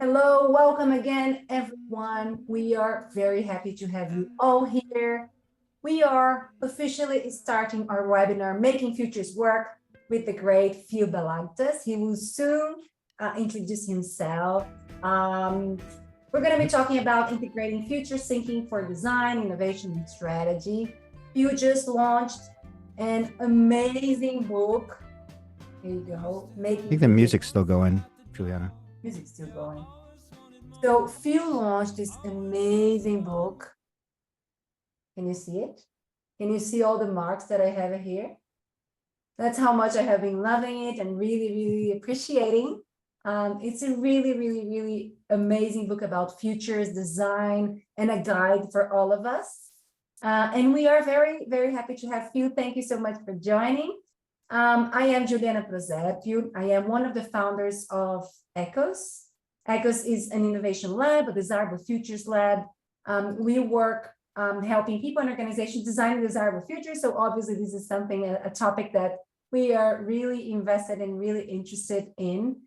Hello, welcome again, everyone. We are very happy to have you all here. We are officially starting our webinar, Making Futures Work, with the great Phil Balagtas. He will soon introduce himself. We're going to be talking about integrating future thinking for design, innovation, and strategy. Phil just launched an amazing book. Here you go. I think the music's still going, Juliana. Music's still going. So Phil launched this amazing book. Can you see it? Can you see all the marks that I have here? That's how much I have been loving it and really, really appreciating. It's a really, really, really amazing book about futures, design, and a guide for all of us. And we are very, very happy to have Phil. Thank you so much for joining. I am Juliana Proserpio. I am one of the founders of ECOS. ECOS is an innovation lab, a desirable futures lab. We work helping people and organizations design a desirable future. So obviously this is something, a topic that we are really invested and really interested in.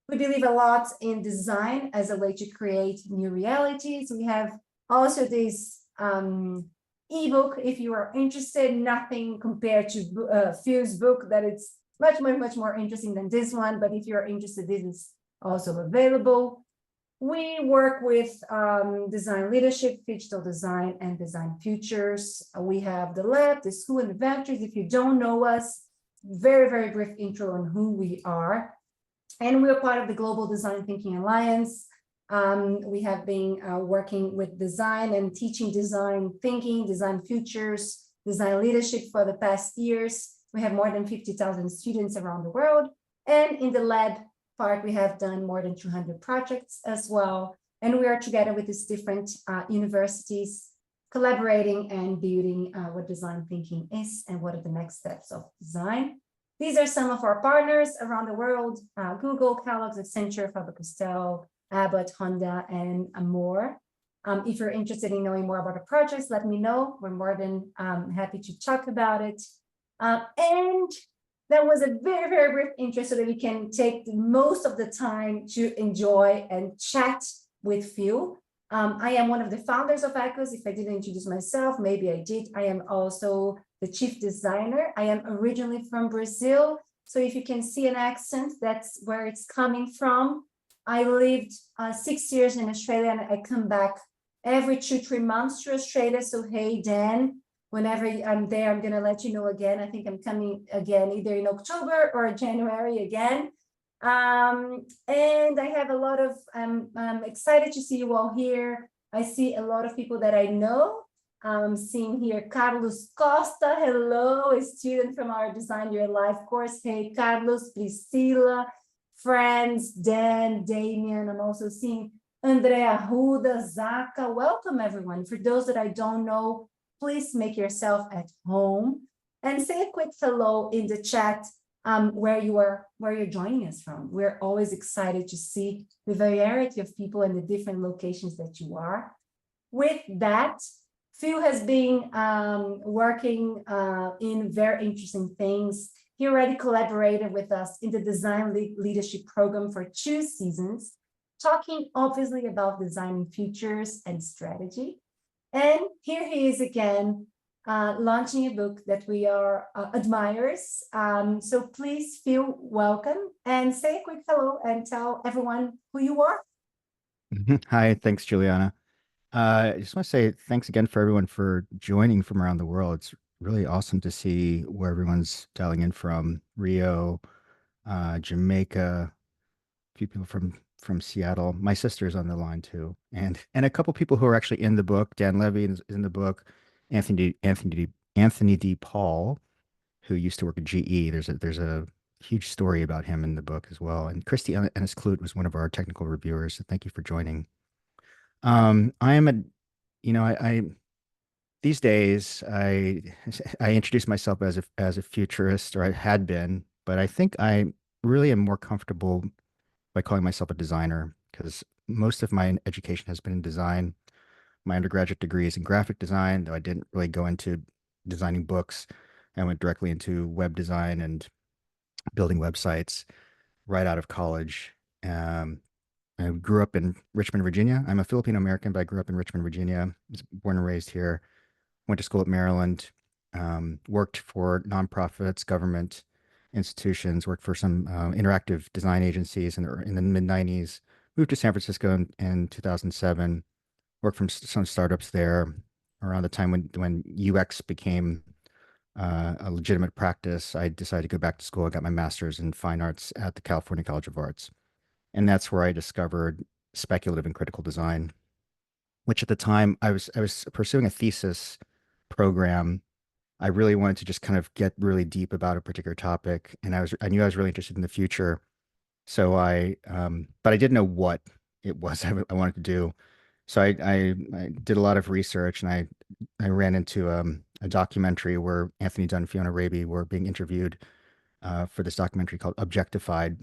We believe a lot in design as a way to create new realities. We have also this ebook, if you are interested, nothing compared to Phil's book, that it's much, much, much more interesting than this one. But if you're interested, this is also available. We work with design leadership, digital design, and design futures. We have the lab, the school, and the ventures. If you don't know us, very, very brief intro on who we are. And we're part of the Global Design Thinking Alliance. We have been working with design and teaching design thinking, design futures, design leadership for the past years. We have more than 50,000 students around the world. And in the lab part, we have done more than 200 projects as well. And we are together with these different universities, collaborating and building what design thinking is and what are the next steps of design. These are some of our partners around the world: Google, Kellogg's, Accenture, Faber-Castell, Abbott, Honda, and more. If you're interested in knowing more about the projects, let me know. We're more than happy to talk about it. And that was a very, very brief intro so that we can take most of the time to enjoy and chat with Phil. I am one of the founders of ECOS. If I didn't introduce myself, maybe I did. I am also the chief designer. I am originally from Brazil. So if you can see an accent, that's where it's coming from. I lived 6 years in Australia, and I come back every 2-3 months to Australia. So hey, Dan, whenever I'm there, I'm going to let you know again. I think I'm coming again either in October or January again. And I have a lot of, I'm excited to see you all here. I see a lot of people that I know. Seeing here Carlos Costa, hello, a student from our Design Your Life course. Hey, Carlos, Priscila, friends, Dan, Damien. I'm also seeing Andrea Ruda, Zaka. Welcome, everyone. For those that I don't know, please make yourself at home and say a quick hello in the chat where you're joining us from. We're always excited to see the variety of people and the different locations that you are. With that, Phil has been working in very interesting things. He already collaborated with us in the Design Leadership Program for 2 seasons, talking obviously about designing futures and strategy. And here he is again, launching a book that we are admirers. So please feel welcome and say a quick hello and tell everyone who you are. Hi, thanks, Juliana. I just want to say thanks again for everyone for joining from around the world. It's really awesome to see where everyone's dialing in from: Rio, Jamaica, a few people from Seattle. My sister's on the line too, and a couple people who are actually in the book. Dan Levy is in the book. Anthony D. Paul, who used to work at GE. There's a huge story about him in the book as well. And Christy Ennis Clute was one of our technical reviewers. So thank you for joining. I am I these days I introduce myself as a futurist, or I had been, but I think I really am more comfortable by calling myself a designer, because most of my education has been in design. My undergraduate degree is in graphic design, though I didn't really go into designing books. I went directly into web design and building websites. right out of college. Um, I grew up in Richmond, Virginia. I'm a Filipino American, but I grew up in Richmond, Virginia. Was born and raised here. Went to school at Maryland. Worked for nonprofits, government institutions. Worked for some interactive design agencies in the mid '90s. Moved to San Francisco in 2007. Worked from some startups there around the time when UX became a legitimate practice. I decided to go back to school. I got my master's in fine arts at the California College of Arts. And that's where I discovered speculative and critical design, which at the time I was pursuing a thesis program. I really wanted to just kind of get really deep about a particular topic, and I knew I was really interested in the future. So but I didn't know what it was I wanted to do. So I did a lot of research, and I ran into a documentary where Anthony Dunn and Fiona Raby were being interviewed for this documentary called Objectified.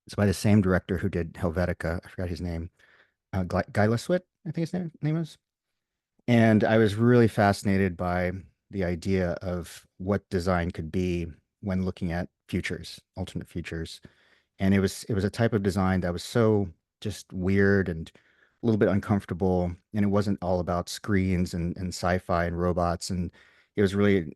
It's by the same director who did Helvetica. I forgot his name. Guy Lisswit, I think his name was. And I was really fascinated by the idea of what design could be when looking at futures, alternate futures. And it was a type of design that was so just weird and a little bit uncomfortable. And it wasn't all about screens and sci-fi and robots. And it was really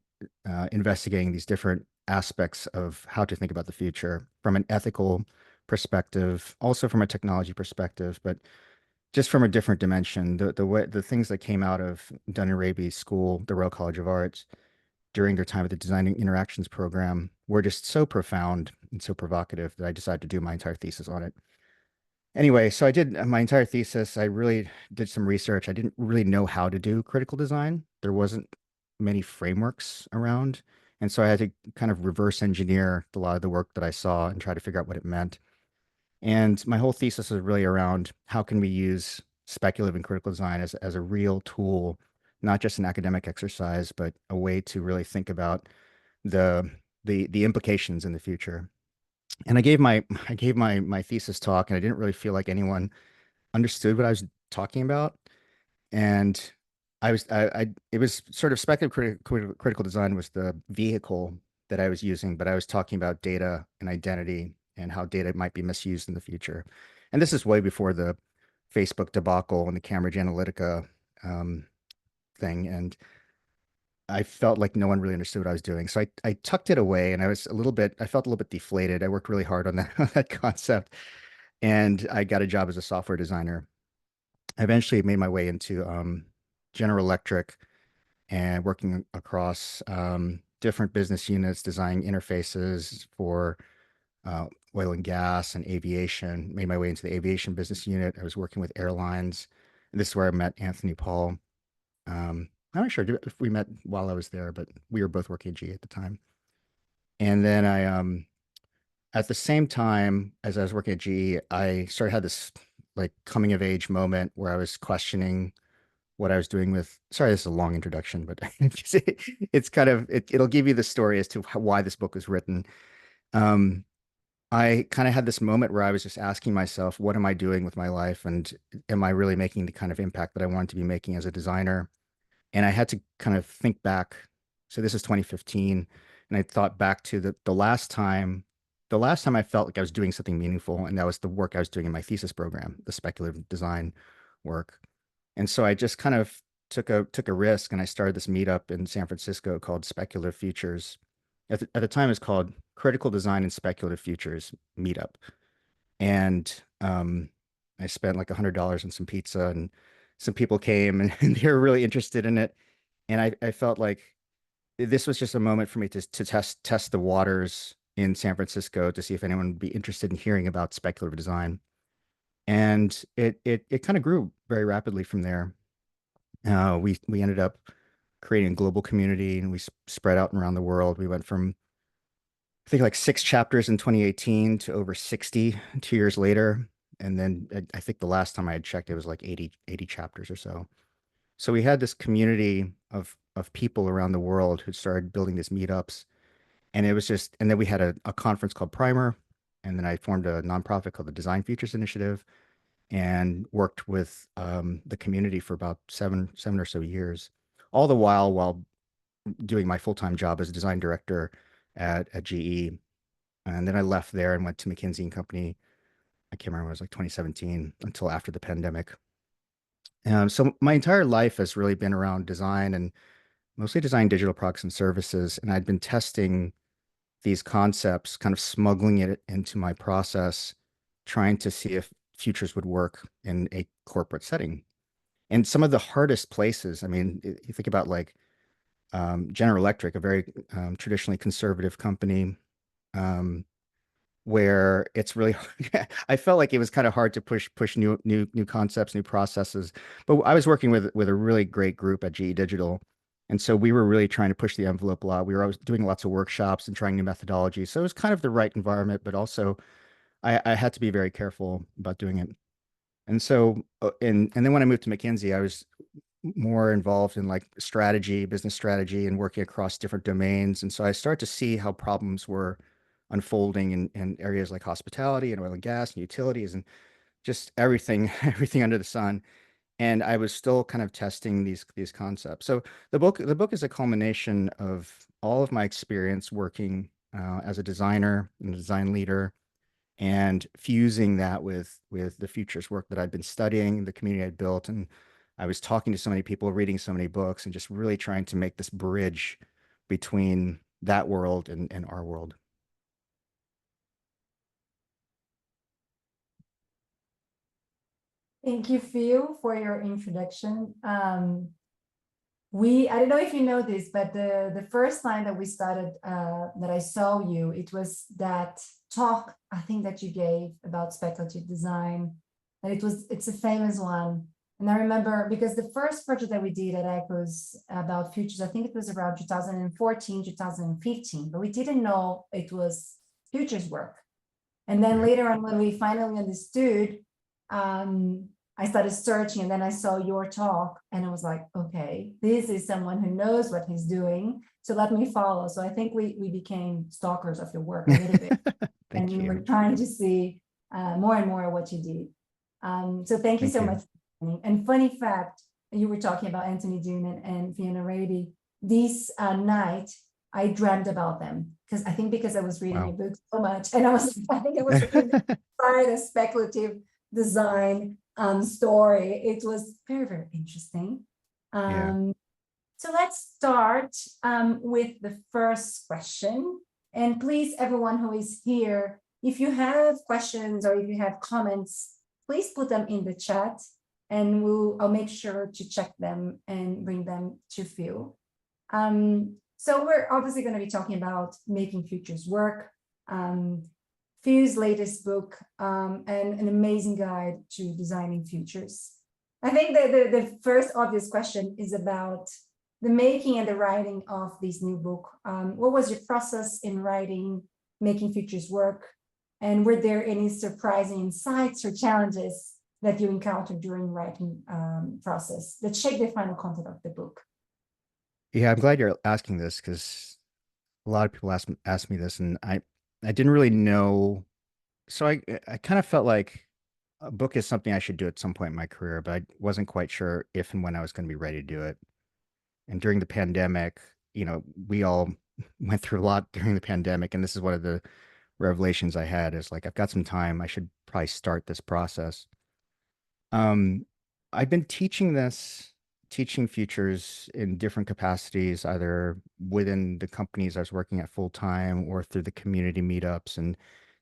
investigating these different aspects of how to think about the future from an ethical perspective, also from a technology perspective, but just from a different dimension. The things that came out of Dun and Raby's school, the Royal College of Arts, during their time at the Design Interactions program were just so profound and so provocative that I decided to do my entire thesis on it. Anyway, so I did my entire thesis. I really did some research. I didn't really know how to do critical design. There wasn't many frameworks around. And so I had to kind of reverse engineer a lot of the work that I saw and try to figure out what it meant. And my whole thesis is really around how can we use speculative and critical design as a real tool, not just an academic exercise, but a way to really think about the the implications in the future. And I gave my thesis talk, and I didn't really feel like anyone understood what I was talking about. And I it was sort of speculative critical design was the vehicle that I was using, but I was talking about data and identity and how data might be misused in the future. And this is way before the Facebook debacle and the Cambridge Analytica um, thing. And I felt like no one really understood what I was doing. So I tucked it away, and I felt a little bit deflated. I worked really hard on that, on that concept, and I got a job as a software designer. I eventually made my way into General Electric and working across different business units, designing interfaces for uh, oil and gas and aviation. Made my way into the aviation business unit. I was working with airlines. And this is where I met Anthony Paul. I'm not sure if we met while I was there, but we were both working at GE at the time. And then at the same time as I was working at GE, I started had this like coming of age moment where I was questioning what I was doing with. Sorry, this is a long introduction, but it's kind of it'll give you the story as to why this book was written. Um, I kind of had this moment where I was just asking myself, what am I doing with my life, and am I really making the kind of impact that I wanted to be making as a designer? And I had to kind of think back. So this is 2015, and I thought back to the last time I felt like I was doing something meaningful, and that was the work I was doing in my thesis program, the speculative design work. And so I just kind of took a risk, and I started this meetup in San Francisco called Speculative Futures. At the time, it's called Critical Design and Speculative Futures Meetup. And I spent like $100 on some pizza, and some people came, and they were really interested in it. And I felt like this was just a moment for me to test the waters in San Francisco to see if anyone would be interested in hearing about speculative design. And it kind of grew very rapidly from there. We ended up creating a global community, and we spread out around the world. We went from I think like 6 chapters in 2018 to over 60 2 years later. And then I think the last time I had checked, it was like 80 chapters or so. So we had this community of people around the world who started building these meetups. And it was just, and then we had a conference called Primer. And then I formed a nonprofit called the Design Futures Initiative and worked with the community for about seven or so years, all the while doing my full-time job as a design director at GE. And then I left there and went to McKinsey and Company. I can't remember, it was like 2017 until after the pandemic. So my entire life has really been around design and mostly design digital products and services. And I'd been testing these concepts, kind of smuggling it into my process, trying to see if futures would work in a corporate setting. And some of the hardest places, I mean, you think about like General Electric, a very traditionally conservative company, um, where it's really I felt like it was kind of hard to push new concepts, new processes. But I was working with a really great group at GE Digital. And so we were really trying to push the envelope a lot. We were always doing lots of workshops and trying new methodologies. So it was kind of the right environment, but also I had to be very careful about doing it. And so and then when I moved to McKinsey, I was more involved in like strategy, business strategy, and working across different domains. And so I started to see how problems were unfolding in areas like hospitality and oil and gas and utilities and just everything, everything under the sun. And I was still kind of testing these concepts. So the book is a culmination of all of my experience working as a designer and a design leader, and fusing that with the futures work that I'd been studying, the community I'd built, and I was talking to so many people, reading so many books, and just really trying to make this bridge between that world and our world. Thank you, Phil, for your introduction. I don't know if you know this, but the first time that we started, that I saw you, it was that talk, I think, that you gave about speculative design. And it's a famous one. And I remember because the first project that we did at Echoes about futures, I think it was around 2014, 2015, but we didn't know it was futures work. And then Right. later on, when we finally understood, I started searching, and then I saw your talk and I was like, okay, this is someone who knows what he's doing. So let me follow. So I think we became stalkers of your work a little bit. And Thank we you. were trying to see more and more of what you did. So thank you Thank so you. much. And funny fact, you were talking about Anthony Dune and Fiona Raby. This night, I dreamt about them because I think because I was reading Wow. your book so much, and I think I was inspired a speculative design story. It was very, very interesting. Yeah. So let's start with the first question. And please, everyone who is here, if you have questions or if you have comments, please put them in the chat and I'll make sure to check them and bring them to Phil. So we're obviously going to be talking about making futures work. Phil's latest book, and an amazing guide to designing futures. I think that the first obvious question is about the making and the writing of this new book. What was your process in writing, making futures work? And were there any surprising insights or challenges that you encountered during writing process that shaped the final content of the book? Yeah, I'm glad you're asking this because a lot of people ask me this, and I didn't really know. So I kind of felt like a book is something I should do at some point in my career, but I wasn't quite sure if and when I was going to be ready to do it. And during the pandemic, we all went through a lot during the pandemic, and this is one of the revelations I had is like I've got some time, I should probably start this process. Um, I've been teaching futures in different capacities, either within the companies I was working at full time or through the community meetups and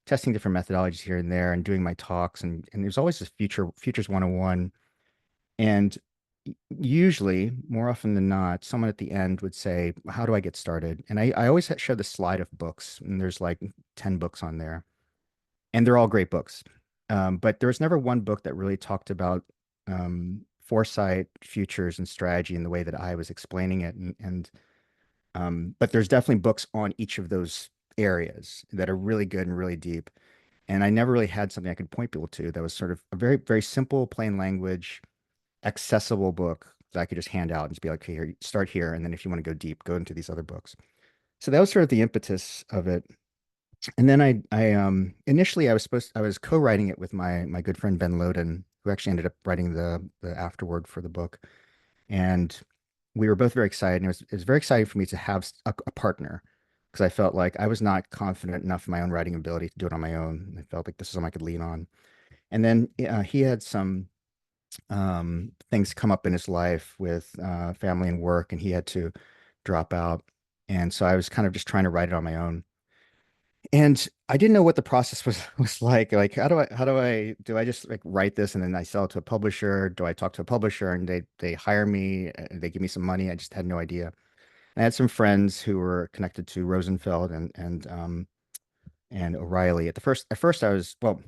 testing different methodologies here and there and doing my talks. And there's always this futures 101. And usually, more often than not, someone at the end would say, how do I get started? And I always show the slide of books, and there's like 10 books on there, and they're all great books. But there was never one book that really talked about foresight, futures, and strategy in the way that I was explaining it. But there's definitely books on each of those areas that are really good and really deep. And I never really had something I could point people to that was sort of a very, very simple, plain language, accessible book that I could just hand out and just be like, okay, here, start here. And then if you want to go deep, go into these other books. So that was sort of the impetus of it. And then initially I was co-writing it with my good friend Ben Loden, who actually ended up writing the afterword for the book. And we were both very excited. And it was very exciting for me to have a partner because I felt like I was not confident enough in my own writing ability to do it on my own. I felt like this is something I could lean on. And then he had some things come up in his life with family and work, and he had to drop out. And so I was kind of just trying to write it on my own. And I didn't know what the process was like. Like, do I just like write this and then I sell it to a publisher? Do I talk to a publisher and they hire me, they give me some money? I just had no idea. I had some friends who were connected to Rosenfeld and O'Reilly. At first I was, well,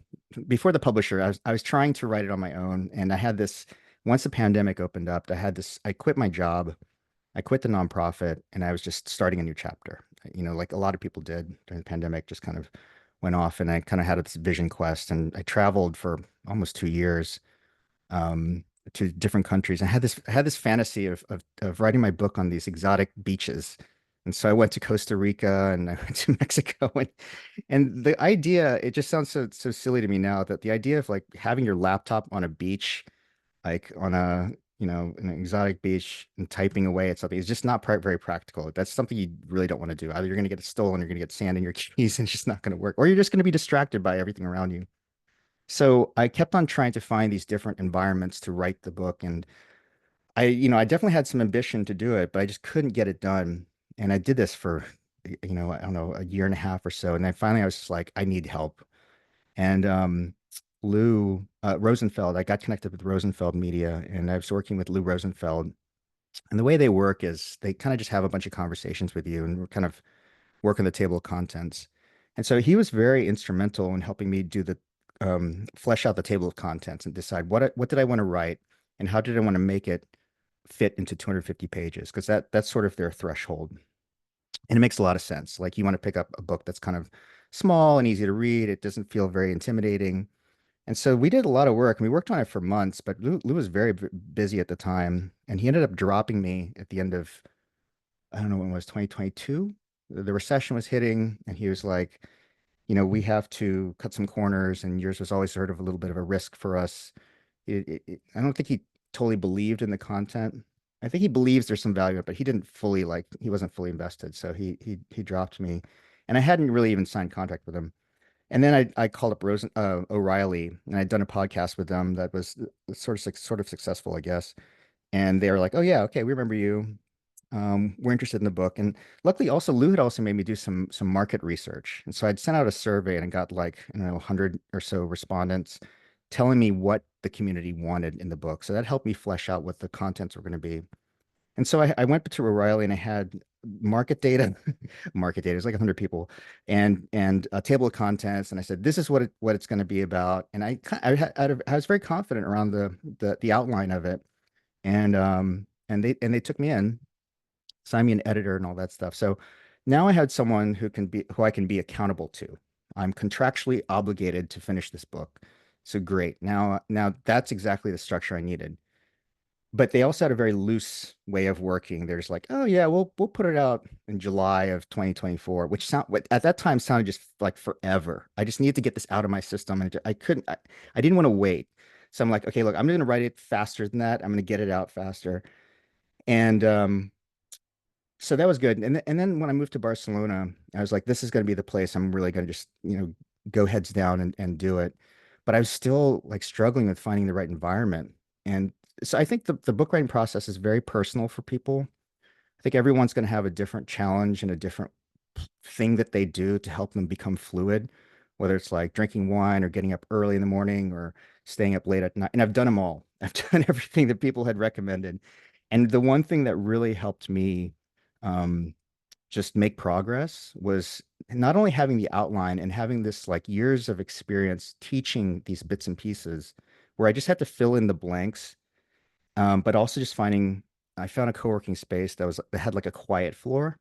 before the publisher, I was trying to write it on my own, and I had this. Once the pandemic opened up, I had this. I quit my job, I quit the nonprofit, and I was just starting a new chapter. Like a lot of people did during the pandemic, just kind of went off, and I kind of had this vision quest, and I traveled for almost 2 years to different countries. I had this fantasy of writing my book on these exotic beaches. And so I went to Costa Rica and I went to Mexico, and the idea, it just sounds so silly to me now, that the idea of like having your laptop on a beach, like on an exotic beach, and typing away at something is just not very practical. That's something you really don't want to do. Either you're going to get it stolen, or you're going to get sand in your keys, and it's just not going to work, or you're just going to be distracted by everything around you. So I kept on trying to find these different environments to write the book. And I definitely had some ambition to do it, but I just couldn't get it done. And I did this for, I don't know, a year and a half or so. And then finally I was just like, I need help. And Lou Rosenfeld, I got connected with Rosenfeld Media, and I was working with Lou Rosenfeld. And the way they work is they kind of just have a bunch of conversations with you, and we're kind of work on the table of contents. And so he was very instrumental in helping me do the flesh out the table of contents and decide what did I want to write, and how did I want to make it fit into 250 pages, because that's sort of their threshold. And it makes a lot of sense. Like, you want to pick up a book that's kind of small and easy to read. It doesn't feel very intimidating. And so we did a lot of work, and we worked on it for months, but Lou was very busy at the time, and he ended up dropping me at the end of, I don't know when it was, 2022. The recession was hitting, and he was like, we have to cut some corners, and yours was always sort of a little bit of a risk for us. I don't think he totally believed in the content. I think he believes there's some value in it, but he wasn't fully invested. So he dropped me, and I hadn't really even signed contract with him. And then I called up O'Reilly, and I'd done a podcast with them that was sort of successful, I guess. And they were like, "Oh yeah, okay, we remember you. We're interested in the book." And luckily, also Lou had also made me do some market research, and so I'd sent out a survey and I got like, 100 or so respondents telling me what the community wanted in the book. So that helped me flesh out what the contents were going to be. And so I went to O'Reilly, and I had market data. Market data is like 100 people, and a table of contents, and I said, this is what it's going to be about. And I was very confident around the outline of it, and they took me in, sign me an editor and all that stuff. So now I had someone who I can be accountable to. I'm contractually obligated to finish this book. So great. Now that's exactly the structure I needed. But they also had a very loose way of working. They're just like, oh yeah, we'll put it out in July of 2024, which at that time sounded just like forever. I just needed to get this out of my system, and I didn't want to wait. So I'm like, okay, look, I'm going to write it faster than that. I'm going to get it out faster. And so that was good. And then when I moved to Barcelona, I was like, this is going to be the place I'm really going to just, go heads down and do it. But I was still like struggling with finding the right environment. And so I think the book writing process is very personal for people. I think everyone's going to have a different challenge and a different thing that they do to help them become fluid, whether it's like drinking wine or getting up early in the morning or staying up late at night. And I've done them all. I've done everything that people had recommended. And the one thing that really helped me um, just make progress was not only having the outline and having this like years of experience teaching these bits and pieces where I just had to fill in the blanks, but also just I found a co-working space that had like a quiet floor.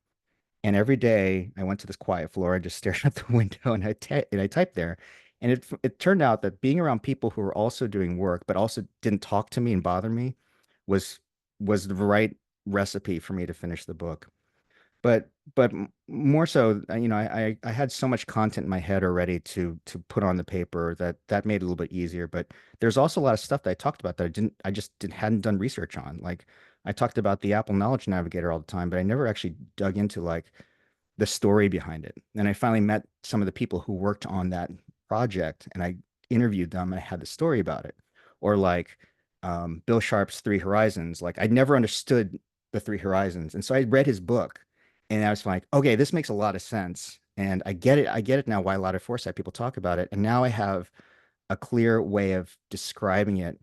And every day I went to this quiet floor and just stared out the window, and I typed there. And it turned out that being around people who were also doing work, but also didn't talk to me and bother me, was was the right recipe for me to finish the book. But more so, I had so much content in my head already to put on the paper that made it a little bit easier. But there's also a lot of stuff that I talked about that I just hadn't done research on. Like, I talked about the Apple Knowledge Navigator all the time, but I never actually dug into like the story behind it. And I finally met some of the people who worked on that project, and I interviewed them and I had the story about it. Or like Bill Sharp's Three Horizons. Like I never understood the Three Horizons. And so I read his book and I was like, okay, this makes a lot of sense. And I get it. I get it now why a lot of foresight people talk about it. And now I have a clear way of describing it,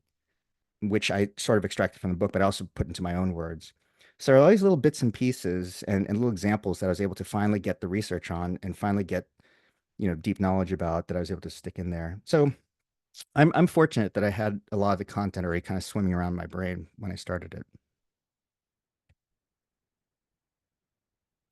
which I sort of extracted from the book, but I also put into my own words. So there are all these little bits and pieces and little examples that I was able to finally get the research on and finally get, deep knowledge about that I was able to stick in there. So I'm fortunate that I had a lot of the content already kind of swimming around my brain when I started it.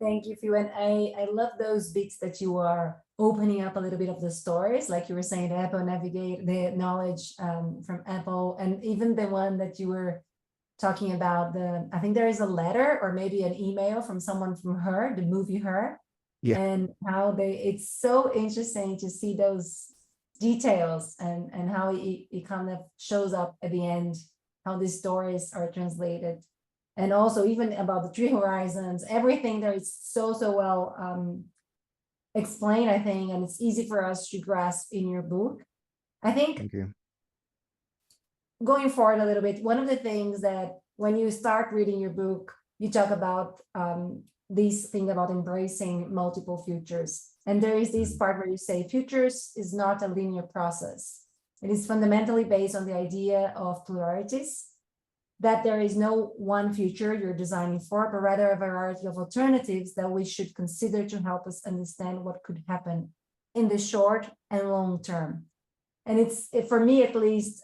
Thank you, Phil. And I love those bits that you are opening up a little bit of the stories, like you were saying, the Apple Navigate, the knowledge from Apple, and even the one that you were talking about, I think there is a letter or maybe an email from someone from Her, the movie Her, Yeah. and how it's so interesting to see those details and how it kind of shows up at the end, how these stories are translated. And also even about the Three Horizons, everything there is so well explained, I think, and it's easy for us to grasp in your book. I think Thank you. going forward a little bit, one of the things that when you start reading your book, you talk about this thing about embracing multiple futures. And there is this part where you say futures is not a linear process. It is fundamentally based on the idea of pluralities, that there is no one future you're designing for, but rather a variety of alternatives that we should consider to help us understand what could happen in the short and long term. And for me, at least,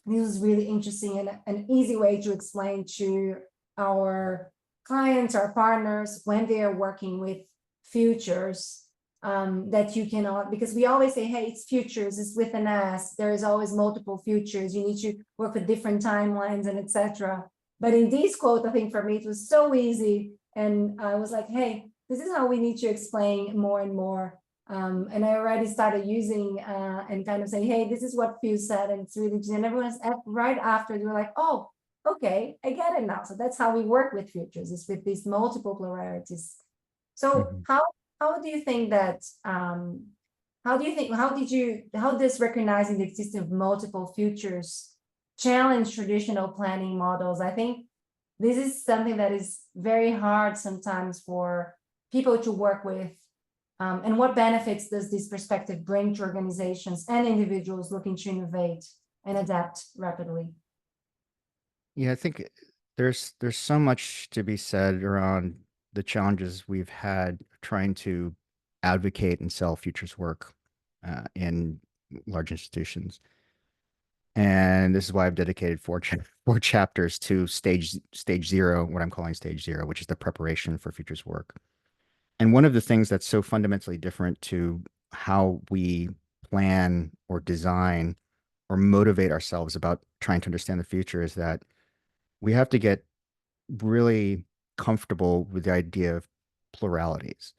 this is really interesting and an easy way to explain to our clients, our partners, when they are working with futures, that you cannot, because we always say, hey, it's futures, it's with an S, there is always multiple futures, you need to work with different timelines and etc. But in this quote, I think for me, it was so easy. And I was like, hey, this is how we need to explain more and more. And I already started using and kind of say, hey, this is what Phil said, and it's really interesting. And everyone's right after, they were like, oh, okay, I get it now. So that's how we work with futures, is with these multiple polarities. So Mhm. how do you think that how does recognizing the existence of multiple futures challenge traditional planning models? I think this is something that is very hard sometimes for people to work with. And what benefits does this perspective bring to organizations and individuals looking to innovate and adapt rapidly? Yeah, I think there's so much to be said around the challenges we've had trying to advocate and sell futures work in large institutions. And this is why I've dedicated four chapters to stage zero, what I'm calling stage zero, which is the preparation for futures work. And one of the things that's so fundamentally different to how we plan or design or motivate ourselves about trying to understand the future is that we have to get really comfortable with the idea of pluralities.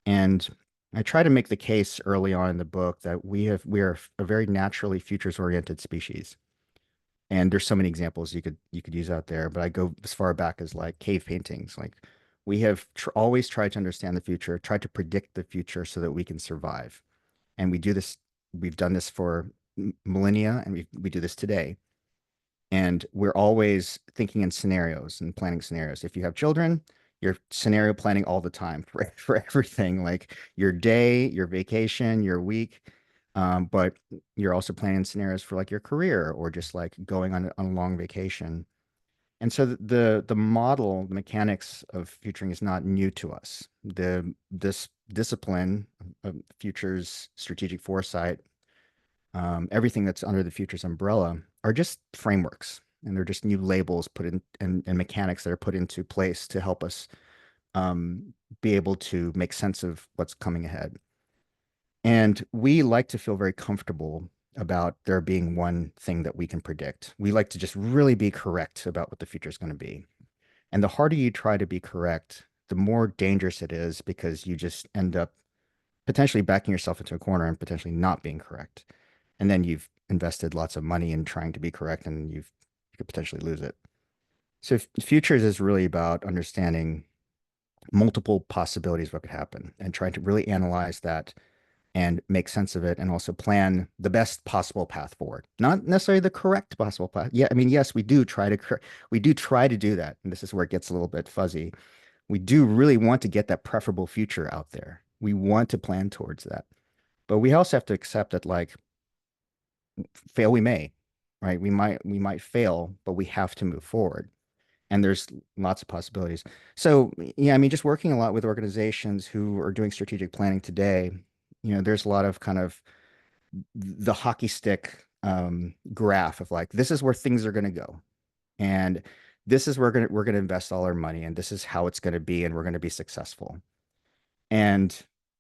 And I try to make the case early on in the book that we are a very naturally futures oriented species. And there's so many examples you could use out there, but I go as far back as like cave paintings. Like we have always tried to understand the future, tried to predict the future so that we can survive. And we do this. We've done this for millennia, and we do this today. And we're always thinking in scenarios and planning scenarios. If you have children, you're scenario planning all the time for everything, like your day, your vacation, your week. But you're also planning scenarios for like your career or just like going on a long vacation. And so the model, the mechanics of futuring is not new to us. This discipline of futures, strategic foresight, everything that's under the futures umbrella are just frameworks, and they're just new labels put in and mechanics that are put into place to help us be able to make sense of what's coming ahead. And we like to feel very comfortable about there being one thing that we can predict. We like to just really be correct about what the future is going to be. And the harder you try to be correct, the more dangerous it is because you just end up potentially backing yourself into a corner and potentially not being correct. And then you've invested lots of money in trying to be correct and you could potentially lose it. So futures is really about understanding multiple possibilities of what could happen, and trying to really analyze that and make sense of it, and also plan the best possible path forward. Not necessarily the correct possible path. Yeah, I mean, yes, we do try to do that, and this is where it gets a little bit fuzzy. We do really want to get that preferable future out there. We want to plan towards that. But we also have to accept that, like, fail we may, right? We might fail, but we have to move forward. And there's lots of possibilities. So, yeah, I mean, just working a lot with organizations who are doing strategic planning today, there's a lot of kind of the hockey stick graph of like, this is where things are going to go. And this is where we're going to invest all our money, and this is how it's going to be, and we're going to be successful. And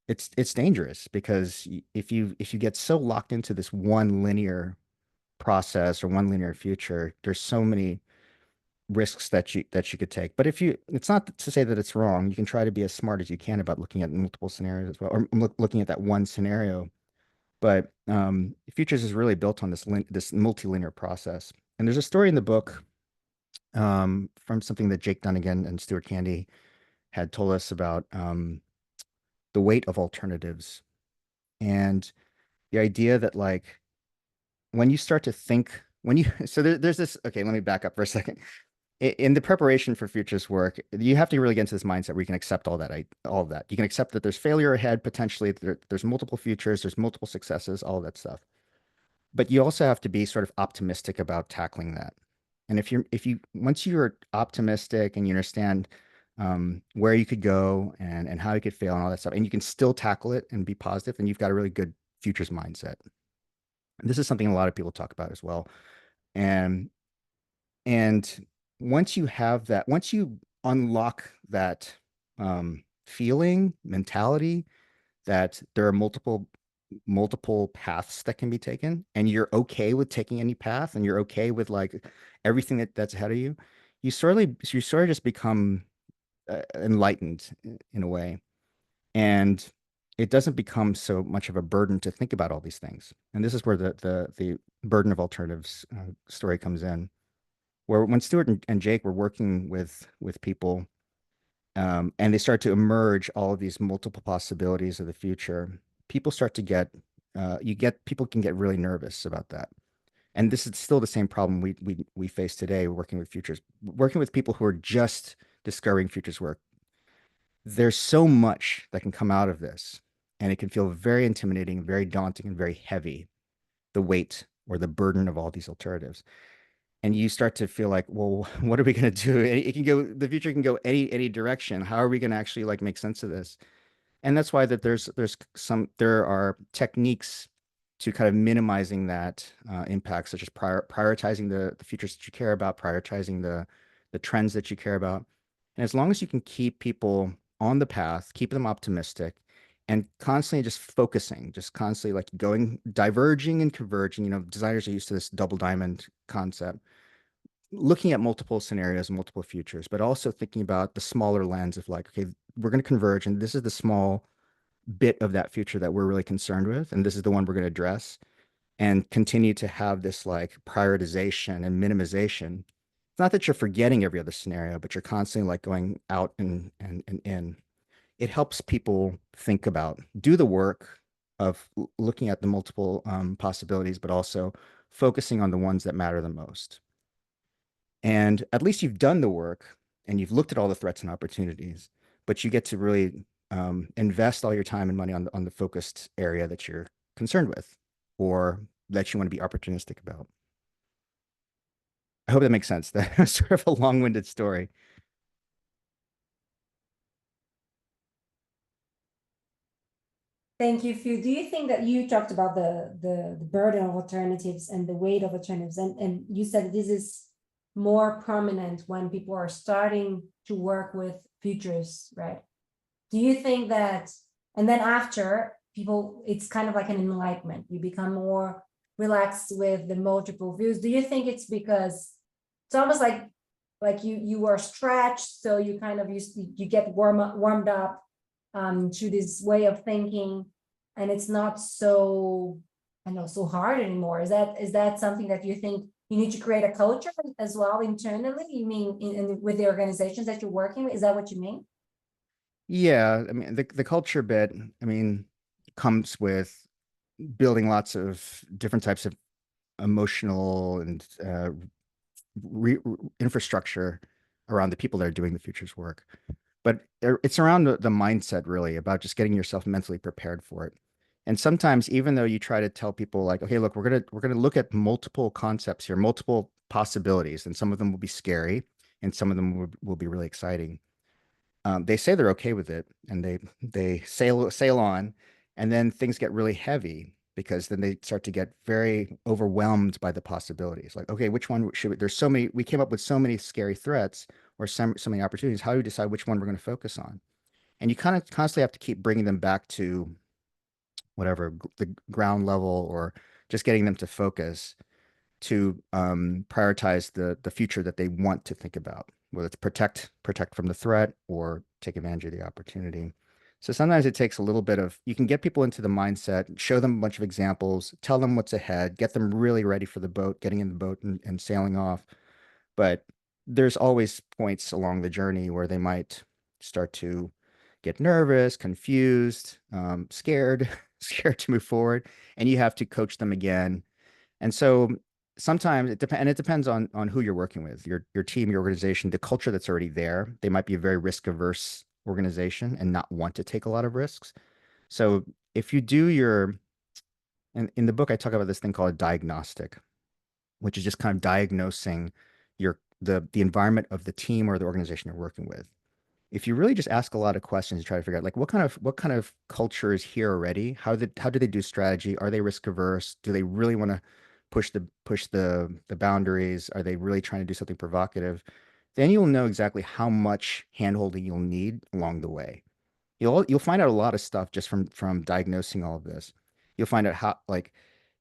it's dangerous, because if you get so locked into this one linear process or one linear future, there's so many risks that you could take. But it's not to say that it's wrong. You can try to be as smart as you can about looking at multiple scenarios as well, or looking at that one scenario. But futures is really built on this multilinear process. And there's a story in the book from something that Jake Dunnigan and Stuart Candy had told us about, the weight of alternatives, and the idea that, like, when you start to think, so there's this. Okay, let me back up for a second. In the preparation for futures work, you have to really get into this mindset where you can accept all of that. You can accept that there's failure ahead potentially. There's multiple futures, there's multiple successes, all of that stuff. But you also have to be sort of optimistic about tackling that. And if you once you're optimistic and you understand where you could go, and how you could fail and all that stuff, and you can still tackle it and be positive, then you've got a really good futures mindset. And this is something a lot of people talk about as well. And and once you have that, once you unlock that feeling, mentality, that there are multiple paths that can be taken, and you're okay with taking any path, and you're okay with, like, everything that's ahead of you, you sort of just become enlightened in a way. And it doesn't become so much of a burden to think about all these things. And this is where the burden of alternatives story comes in, where when Stuart and Jake were working with people, and they start to emerge all of these multiple possibilities of the future, people start to people can get really nervous about that. And this is still the same problem we face today working with futures, working with people who are just discovering futures work. There's so much that can come out of this, and it can feel very intimidating, very daunting, and very heavy, the weight or the burden of all these alternatives. And you start to feel like, well, what are we going to do? The future can go any direction. How are we going to actually, like, make sense of this? And that's why that there are techniques to kind of minimizing that impact, such as prioritizing the futures that you care about, prioritizing the trends that you care about. And as long as you can keep people on the path, keep them optimistic, and constantly just focusing, just constantly, like, going, diverging and converging. Designers are used to this double diamond concept, looking at multiple scenarios and multiple futures, but also thinking about the smaller lens of, like, okay, we're going to converge, and this is the small bit of that future that we're really concerned with, and this is the one we're going to address, and continue to have this, like, prioritization and minimization. It's not that you're forgetting every other scenario, but you're constantly, like, going out and in. It helps people do the work of looking at the multiple possibilities, but also focusing on the ones that matter the most. And at least you've done the work, and you've looked at all the threats and opportunities, but you get to really invest all your time and money on the focused area that you're concerned with, or that you want to be opportunistic about. I hope that makes sense. That's sort of a long-winded story. Thank you, Phil. Do you think that you talked about the burden of alternatives and the weight of alternatives, and you said this is more prominent when people are starting to work with futures, right? Do you think that, and then after people, it's kind of like an enlightenment, you become more relaxed with the multiple views? Do you think it's because it's almost like you are stretched, so you kind of you get warmed up to this way of thinking, and it's not so, I know, so hard anymore? Is that something that you think you need to create a culture as well internally? You mean with the organizations that you're working with? Is that what you mean? Yeah, I mean the culture bit, I mean, comes with building lots of different types of emotional and infrastructure around the people that are doing the futures work. But it's around the mindset really about just getting yourself mentally prepared for it. And sometimes even though you try to tell people like, okay, look, we're gonna look at multiple concepts here, multiple possibilities, and some of them will be scary, and some of them will be really exciting. They say they're okay with it, and they sail on, and then things get really heavy because then they start to get very overwhelmed by the possibilities. Like, okay, which one should we, there's so many, we came up with so many scary threats or so many opportunities. How do we decide which one we're going to focus on? And you kind of constantly have to keep bringing them back to whatever the ground level or just getting them to focus to prioritize the future that they want to think about, whether it's protect from the threat or take advantage of the opportunity. So sometimes it takes a little bit of, you can get people into the mindset, show them a bunch of examples, tell them what's ahead, get them really ready for the boat, getting in the boat and sailing off. But there's always points along the journey where they might start to get nervous, confused, scared, scared to move forward. And you have to coach them again, and so sometimes it depends, and it depends on who you're working with, your team, your organization, the culture that's already there. They might be a very risk averse organization and not want to take a lot of risks. So if you do your, and in the book, I talk about this thing called a diagnostic, which is just kind of diagnosing the environment of the team or the organization you're working with. If you really just ask a lot of questions to try to figure out like what kind of culture is here already? How do they do strategy? Are they risk averse? Do they really want to push the boundaries? Are they really trying to do something provocative? Then you'll know exactly how much handholding you'll need along the way. You'll find out a lot of stuff just from diagnosing all of this. You'll find out how like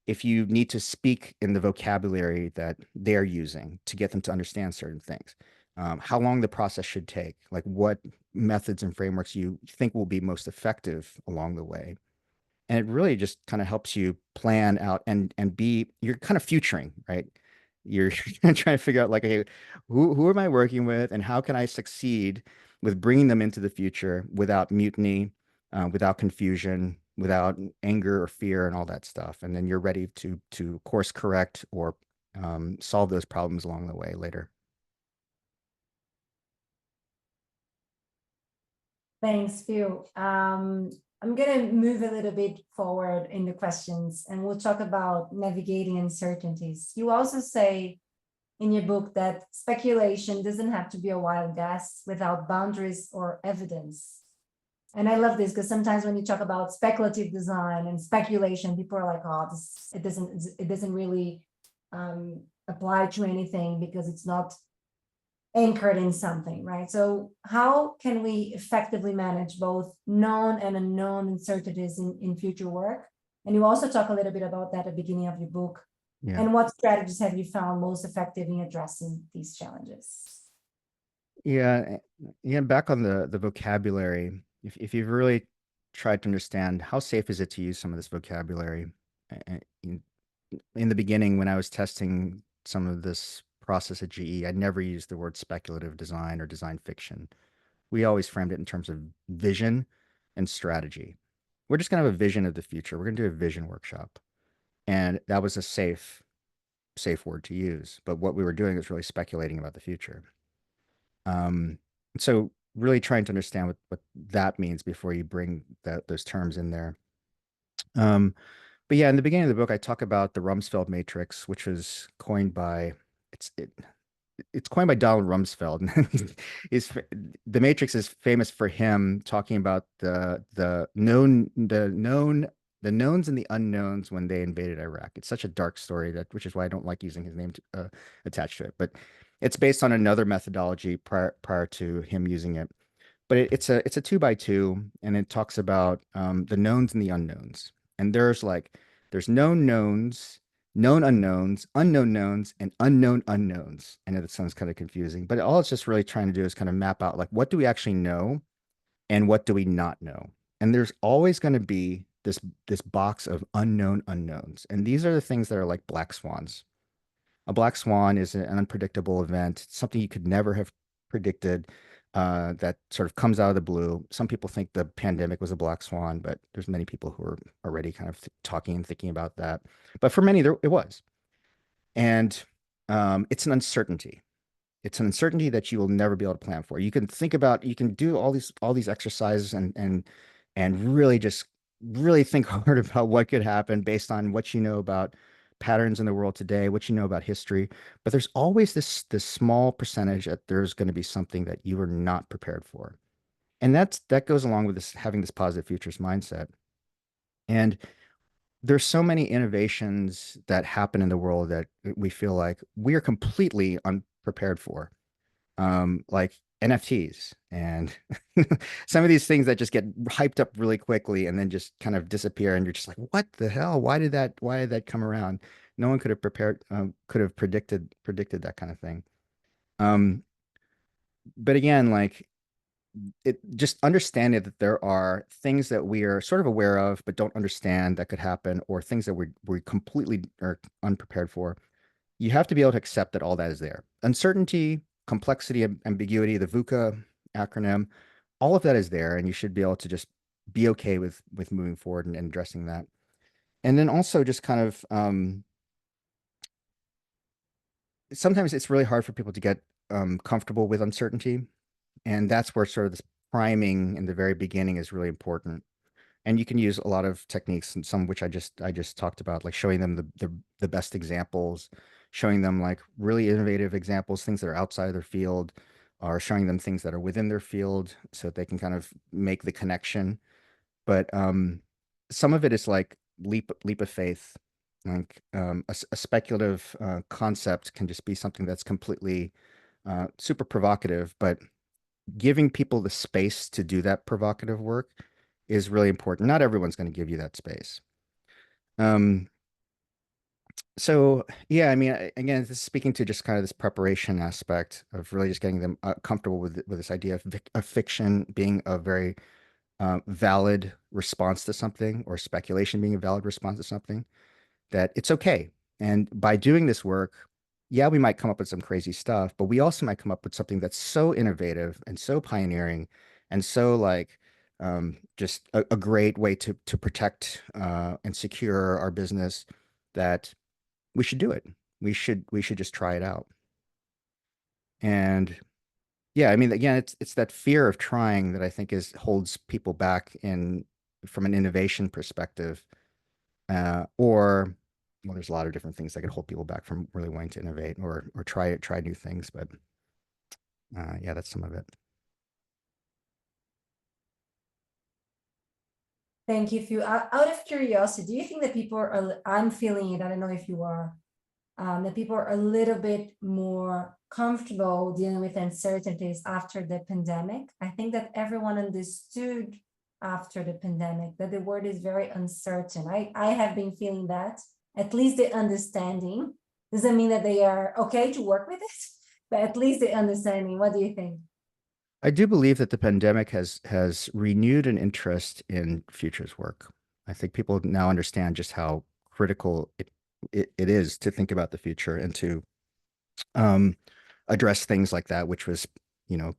if you need to speak in the vocabulary that they're using to get them to understand certain things, how long the process should take, like what methods and frameworks you think will be most effective along the way. And it really just kind of helps you plan out and be, you're kind of futuring, right? You're trying to figure out like, okay, who am I working with and how can I succeed with bringing them into the future without mutiny, without confusion, without anger or fear and all that stuff. And then you're ready to course correct or solve those problems along the way later. Thanks, Phil. I'm going to move a little bit forward in the questions and we'll talk about navigating uncertainties. You also say in your book that speculation doesn't have to be a wild guess without boundaries or evidence. And I love this because sometimes when you talk about speculative design and speculation, people are like, oh, it doesn't really apply to anything because it's not anchored in something, right? So how can we effectively manage both known and unknown uncertainties in future work? And you also talk a little bit about that at the beginning of your book. Yeah. And what strategies have you found most effective in addressing these challenges? Yeah. Yeah. Back on the vocabulary, if you've really tried to understand how safe is it to use some of this vocabulary, in the beginning when I was testing some of this process at GE, I never used the word speculative design or design fiction. We always framed it in terms of vision and strategy. We're just going to have a vision of the future. We're going to do a vision workshop. And that was a safe word to use. But what we were doing was really speculating about the future. Um, so really trying to understand what that means before you bring those terms in there. Um, but yeah, in the beginning of the book, I talk about the Rumsfeld matrix, which was coined by it's it, it's coined by Donald Rumsfeld. is the Matrix is famous for him talking about the knowns and the unknowns when they invaded Iraq. It's such a dark story that which is why I don't like using his name attached to it. But it's based on another methodology prior to him using it. But it's a two by two, and it talks about the knowns and the unknowns. And there's known knowns, known unknowns, unknown knowns, and unknown unknowns. I know that sounds kind of confusing, but all it's just really trying to do is kind of map out like what do we actually know and what do we not know. And there's always going to be this box of unknown unknowns. And these are the things that are like black swans. A black swan is an unpredictable event, something you could never have predicted. that sort of comes out of the blue. Some people think the pandemic was a black swan, but there's many people who are already kind of talking and thinking about that. But for many, it was. And it's an uncertainty. It's an uncertainty that you will never be able to plan for. You can think about, you can do all these exercises and really just really think hard about what could happen based on what you know about patterns in the world today, what you know about history. But there's always this small percentage that there's going to be something that you are not prepared for. And that goes along with this having this positive futures mindset. And there's so many innovations that happen in the world that we feel like we are completely unprepared for, like NFTs and some of these things that just get hyped up really quickly and then just kind of disappear. And you're just like, what the hell? Why did that come around? No one could have could have predicted that kind of thing. Um, but again, like it just understanding that there are things that we are sort of aware of but don't understand that could happen, or things that we completely are unprepared for. You have to be able to accept that all that is there. Uncertainty, complexity, ambiguity, the VUCA acronym, all of that is there, and you should be able to just be okay with moving forward and addressing that. And then also just kind of sometimes it's really hard for people to get comfortable with uncertainty, and that's where sort of this priming in the very beginning is really important. And you can use a lot of techniques, and some which I just talked about, like showing them the best examples, showing them like really innovative examples, things that are outside of their field, or showing them things that are within their field so that they can kind of make the connection. But some of it is like leap of faith. Like a speculative concept can just be something that's completely super provocative, but giving people the space to do that provocative work is really important. Not everyone's going to give you that space. Um, so yeah, I mean, again, this is speaking to just kind of this preparation aspect of really just getting them comfortable with this idea of fiction being a very valid response to something, or speculation being a valid response to something, that it's okay. And by doing this work, yeah, we might come up with some crazy stuff, but we also might come up with something that's so innovative and so pioneering and so like just a great way to protect and secure our business, that we should do it. We should just try it out. And yeah, I mean, again, it's that fear of trying that I think is holds people back in from an innovation perspective, or well, there's a lot of different things that could hold people back from really wanting to innovate or try new things. But yeah, that's some of it. Thank you, Phil. Out of curiosity, do you think that people are, I'm feeling it, I don't know if you are, that people are a little bit more comfortable dealing with uncertainties after the pandemic? I think that everyone understood after the pandemic that the world is very uncertain. I have been feeling that, at least the understanding. Doesn't mean that they are okay to work with it, but at least the understanding. What do you think? I do believe that the pandemic has renewed an interest in futures work. I think people now understand just how critical it is to think about the future and to um, address things like that, which was, you know,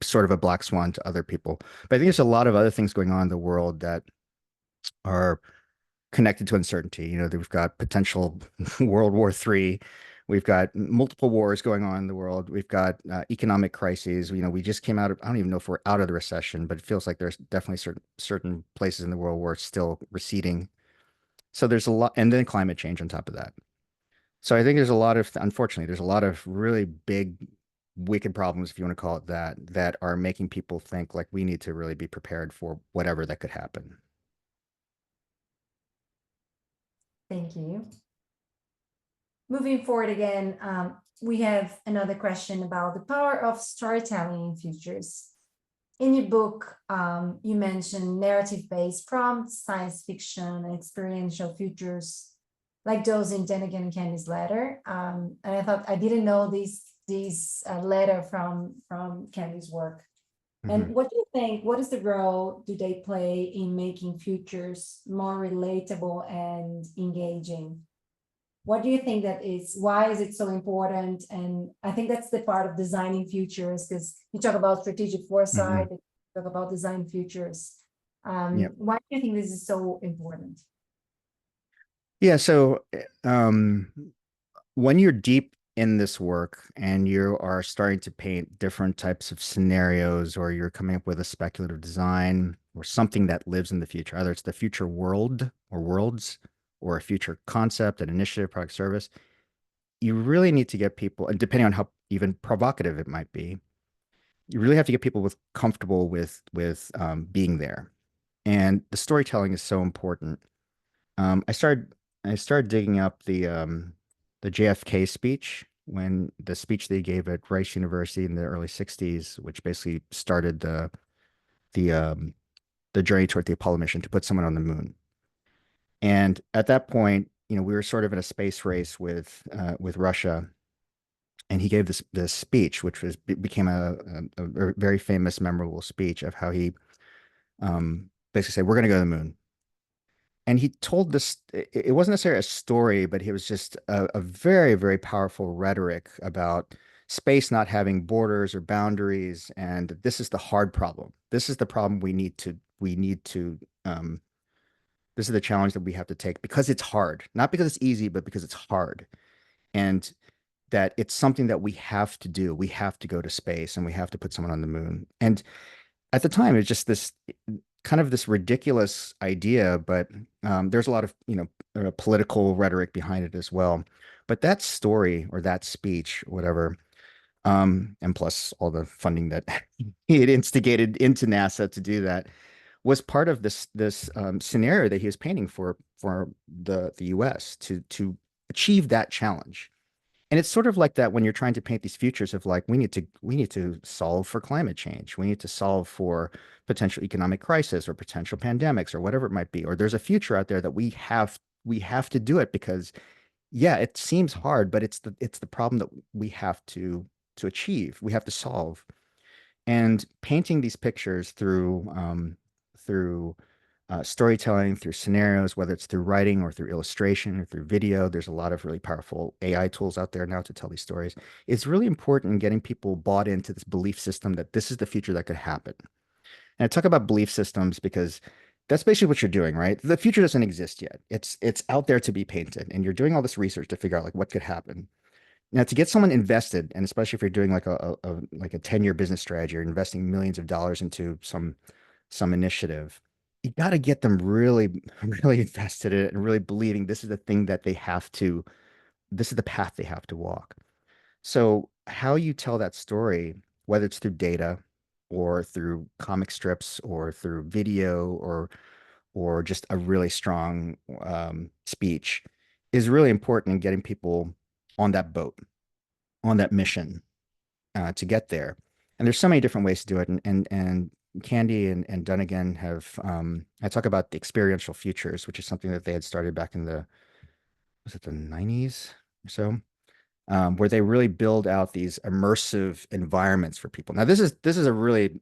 sort of a black swan to other people. But I think there's a lot of other things going on in the world that are connected to uncertainty. You know, we've got potential World War III. We've got multiple wars going on in the world. We've got economic crises. You know, we just came out of, I don't even know if we're out of the recession, but it feels like there's definitely certain places in the world where it's still receding. So there's a lot, and then climate change on top of that. So I think there's a lot of, unfortunately, there's a lot of really big, wicked problems, if you want to call it that, that are making people think like we need to really be prepared for whatever that could happen. Thank you. Moving forward again, we have another question about the power of storytelling in futures. In your book, you mentioned narrative-based prompts, science fiction, and experiential futures, like those in Denigan and Candy's letter. And I thought I didn't know these letter from Candy's work. And Mhm. what do you think? What is the role do they play in making futures more relatable and engaging? What do you think that is? Why is it so important? And I think that's the part of designing futures, because you talk about strategic foresight, Hmm. you talk about design futures. Yep. Why do you think this is so important? Yeah. So, when you're deep in this work and you are starting to paint different types of scenarios, or you're coming up with a speculative design or something that lives in the future, either it's the future world or worlds or a future concept, an initiative, product, service, you really need to get people, and depending on how even provocative it might be, you really have to get people comfortable with being there. And the storytelling is so important. Um, I started I started digging up the JFK speech, when the speech they gave at Rice University in the early 60s, which basically started the um, the journey toward the Apollo mission to put someone on the moon. And at that point, we were sort of in a space race with Russia, and he gave this speech, which became a very famous, memorable speech of how he basically said, "We're going to go to the moon." And he told this, it wasn't necessarily a story, but it was just a very, very powerful rhetoric about space not having borders or boundaries. And this is the hard problem. This is the problem um, this is the challenge that we have to take, because it's hard, not because it's easy, but because it's hard. And that it's something that we have to do. We have to go to space and we have to put someone on the moon. And at the time, it's just this kind of this ridiculous idea, but there's a lot of political rhetoric behind it as well. But that story, or that speech, whatever, and plus all the funding that he had instigated into NASA to do that, was part of this scenario that he was painting for the U.S. to achieve that challenge. And it's sort of like that when you're trying to paint these futures of like, we need to solve for climate change. We need to solve for potential economic crisis or potential pandemics or whatever it might be. Or there's a future out there that we have to do it because, yeah, it seems hard, but it's the problem that we have to achieve. We have to solve. And painting these pictures through storytelling, through scenarios, whether it's through writing or through illustration or through video. There's a lot of really powerful AI tools out there now to tell these stories. It's really important in getting people bought into this belief system that this is the future that could happen. And I talk about belief systems because that's basically what you're doing, right? The future doesn't exist yet. It's out there to be painted, and you're doing all this research to figure out like what could happen. Now, to get someone invested, and especially if you're doing like a 10-year business strategy, you're investing millions of dollars into some initiative, you got to get them really, really invested in it and really believing this is the thing that this is the path they have to walk. So how you tell that story, whether it's through data or through comic strips or through video or just a really strong speech, is really important in getting people on that boat, on that mission to get there. And there's so many different ways to do it. And Candy and Dunnigan have I talk about the experiential futures, which is something that they had started back in was it the 90s or so, where they really build out these immersive environments for people. Now, this is a really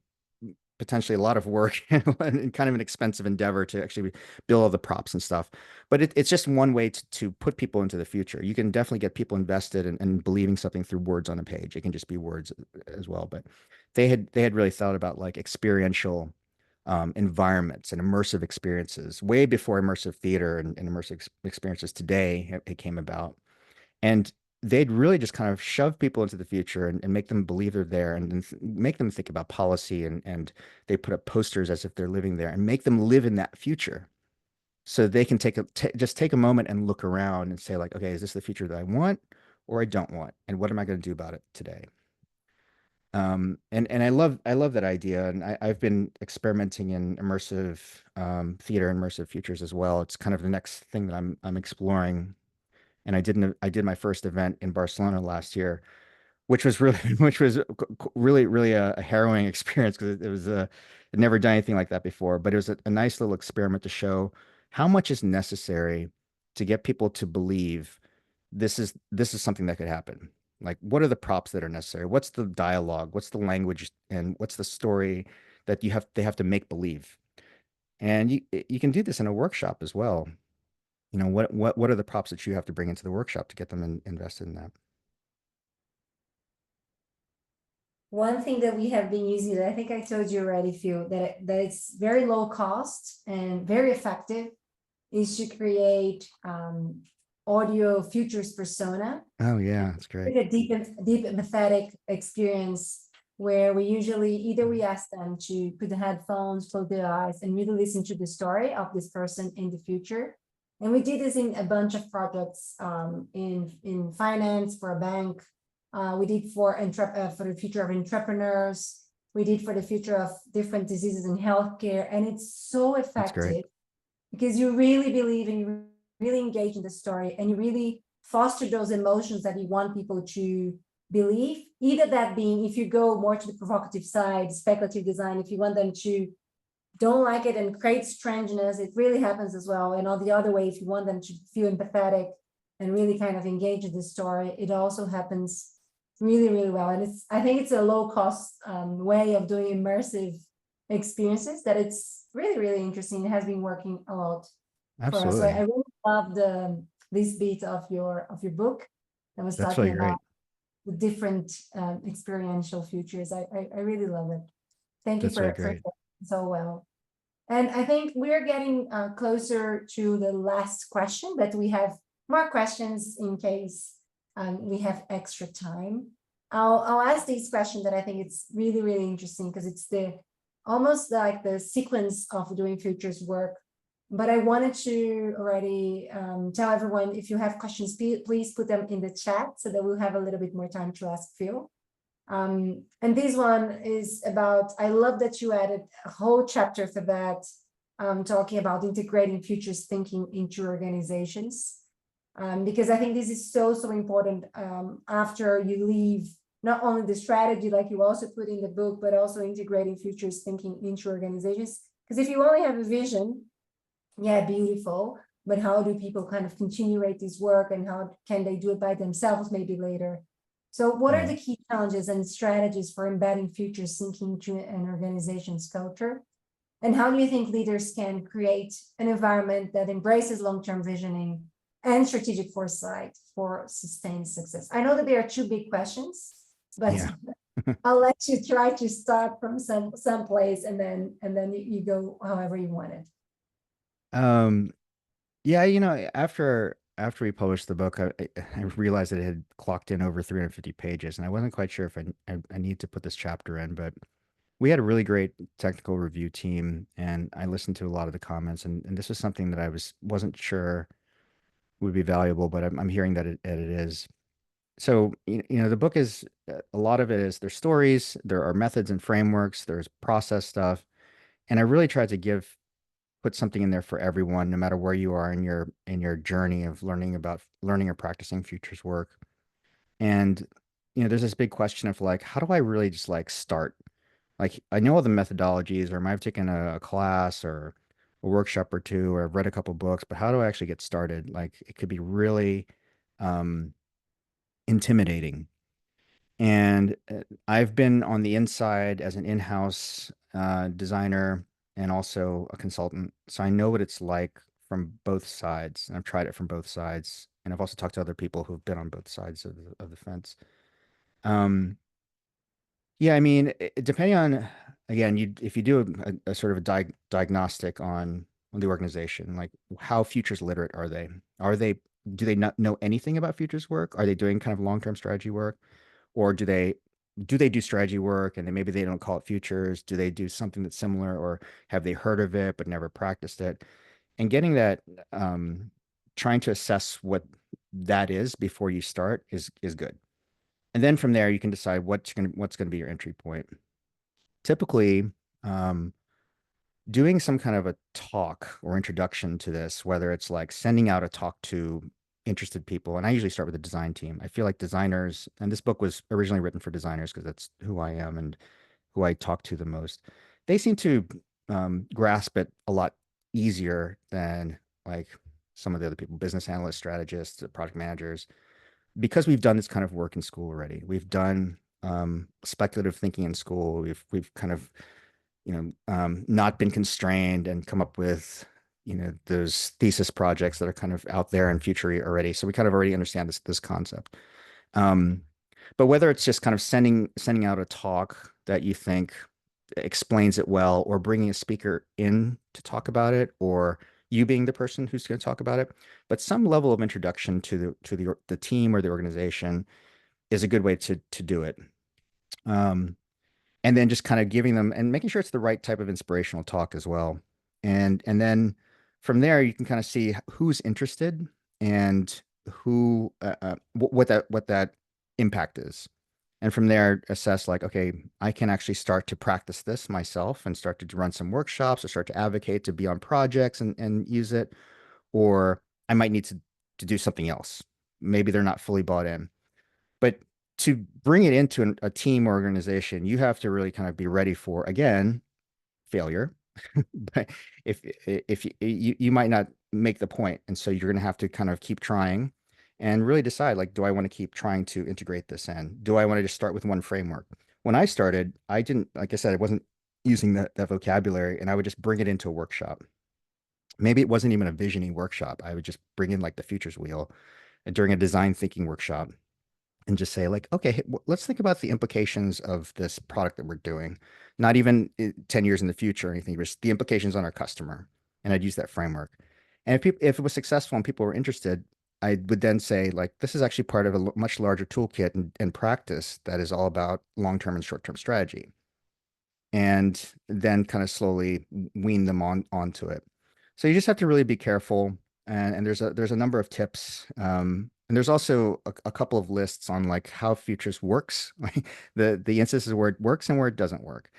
potentially a lot of work and kind of an expensive endeavor to actually build all the props and stuff. But it's just one way to put people into the future. You can definitely get people invested in believing something through words on a page. It can just be words as well. But they had really thought about like experiential environments and immersive experiences way before immersive theater and immersive experiences today it came about. And they'd really just kind of shove people into the future and make them believe they're there, and then make them think about policy, and they put up posters as if they're living there and make them live in that future so they can just take a moment and look around and say like, okay, is this the future that I want or I don't want? And what am I going to do about it today? And I love that idea. And I've been experimenting in immersive theater, immersive futures as well. It's kind of the next thing that I'm exploring. And I did my first event in Barcelona last year, which was really which was really really a harrowing experience because it was I'd never done anything like that before. But it was a nice little experiment to show how much is necessary to get people to believe this is something that could happen. Like, what are the props that are necessary? What's the dialogue? What's the language? And what's the story that they have to make believe? And you can do this in a workshop as well. what are the props that you have to bring into the workshop to get them invested in that? One thing that we have been using, that I think I told you already, Phil, that it's very low cost and very effective, is to create audio futures persona Oh yeah, that's great. with a deep empathetic experience, where we usually either we ask them to put the headphones, close their eyes, and really listen to the story of this person in the future. And we did this in a bunch of projects, in finance for a bank. We did for the future of entrepreneurs. We did for the future of different diseases in healthcare, and it's so That's great. effective because you really believe and you really engage in the story, and you really foster those emotions that you want people to believe. Either that being, if you go more to the provocative side, speculative design, if you want them to don't like it and create strangeness, it really happens as well. And on the other way, if you want them to feel empathetic and really kind of engage in the story, it also happens really, really well. And I think it's a low cost way of doing immersive experiences that it's really, really interesting. It has been working a lot for us. So I Absolutely. really love this bit of your book that was That's talking really about great. the different experiential futures. I really love it. Thank you That's really for great. so well. And I think we're getting closer to the last question, but we have more questions in case we have extra time. I'll ask these questions that I think it's really, really interesting because it's the almost like the sequence of doing futures work. But I wanted to already tell everyone, if you have questions, please put them in the chat so that we'll have a little bit more time to ask Phil. And this one is about, I love that you added a whole chapter for that, talking about integrating futures thinking into organizations. Because I think this is so, so important after you leave not only the strategy, like you also put in the book, but also integrating futures thinking into organizations. Because if you only have a vision, yeah, beautiful, but how do people kind of continuate this work, and how can they do it by themselves maybe later? So what are Right. the key challenges and strategies for embedding futures thinking into an organization's culture? And how do you think leaders can create an environment that embraces long-term visioning and strategic foresight for sustained success? I know that there are two big questions, but Yeah. I'll let you try to start from some place, and then you go however you want it. Um, yeah, after we published the book, I realized that it had clocked in over 350 pages, and I wasn't quite sure if I need to put this chapter in, but we had a really great technical review team, and I listened to a lot of the comments, and this was something that wasn't sure would be valuable, but I'm hearing that it is. So, the book is a lot of it is there's stories, there are methods and frameworks, there's process stuff, and I really tried to put something in there for everyone, no matter where you are in your journey of learning or practicing futures work. And there's this big question of like, how do I really just like start? Like, I know all the methodologies, or I might have taken a class or a workshop or two, or I've read a couple books, but how do I actually get started? Like, it could be really um, intimidating. And I've been on the inside as an in-house designer and also a consultant. So I know what it's like from both sides. And I've tried it from both sides. And I've also talked to other people who've been on both sides of the fence. Um, yeah, I mean, depending on, again, if you do a sort of a diagnostic on the organization, like how futures literate are they? Do they not know anything about futures work? Are they doing kind of long-term strategy work? Or do they do strategy work and maybe they don't call it futures? Do they do something that's similar, or have they heard of it but never practiced it? And getting that, trying to assess what that is before you start is good. And then from there you can decide what's gonna be your entry point. Typically, um, doing some kind of a talk or introduction to this, whether it's like sending out a talk to interested people, and I usually start with the design team. I feel like designers, and this book was originally written for designers because that's who I am and who I talk to the most. They seem to grasp it a lot easier than like some of the other people, business analysts, strategists, project managers, because we've done this kind of work in school already. We've done speculative thinking in school. We've kind of not been constrained and come up with those thesis projects that are kind of out there in future already. So we kind of already understand this concept. Um, but whether it's just kind of sending out a talk that you think explains it well, or bringing a speaker in to talk about it, or you being the person who's going to talk about it, but some level of introduction to the team or the organization is a good way to do it. Um, and then just kind of giving them and making sure it's the right type of inspirational talk as well. And then from there you can kind of see who's interested and who what that impact is. And from there assess like, okay, I can actually start to practice this myself and start to run some workshops or start to advocate to be on projects and use it, or I might need to do something else. Maybe they're not fully bought in. But to bring it into a team organization, you have to really kind of be ready for, again, failure. But if you might not make the point, and so you're going to have to kind of keep trying and really decide, like, do I want to keep trying to integrate this in? Do I want to just start with one framework? When I started, I didn't, like I said, I wasn't using that vocabulary, and I would just bring it into a workshop. Maybe it wasn't even a visioning workshop. I would just bring in like the futures wheel during a design thinking workshop and just say like, okay, let's think about the implications of this product that we're doing, not even 10 years in the future or anything, just the implications on our customer. And I'd use that framework. And if it was successful and people were interested, I would then say like, this is actually part of a much larger toolkit and practice that is all about long-term and short-term strategy. And then kind of slowly wean them onto it. So you just have to really be careful. And there's a number of tips. And there's also a couple of lists on like how futures works. The instances where it works and where it doesn't work.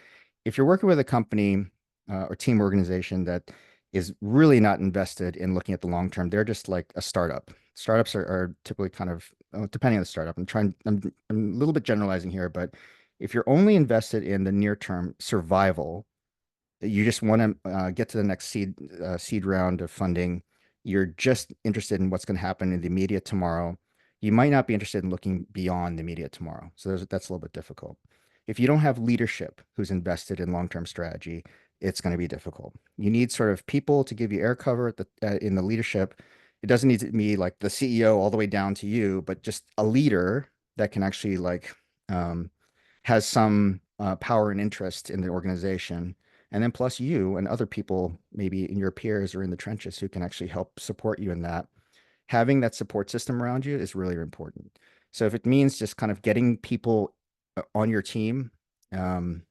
If you're working with a company or team organization that is really not invested in looking at the long term, they're just like a startup. Startups are typically kind of, depending on the startup. I'm a little bit generalizing here, but if you're only invested in the near term survival, you just want to get to the next seed round of funding. You're just interested in what's going to happen in the immediate tomorrow. You might not be interested in looking beyond the immediate tomorrow. So that's a little bit difficult. If you don't have leadership who's invested in long-term strategy, it's going to be difficult. You need sort of people to give you air cover in the leadership. It doesn't need to be like the CEO all the way down to you, but just a leader that can actually like has some power and interest in the organization. And then plus you and other people, maybe in your peers or in the trenches, who can actually help support you in that. Having that support system around you is really important. So if it means just kind of getting people on your team um,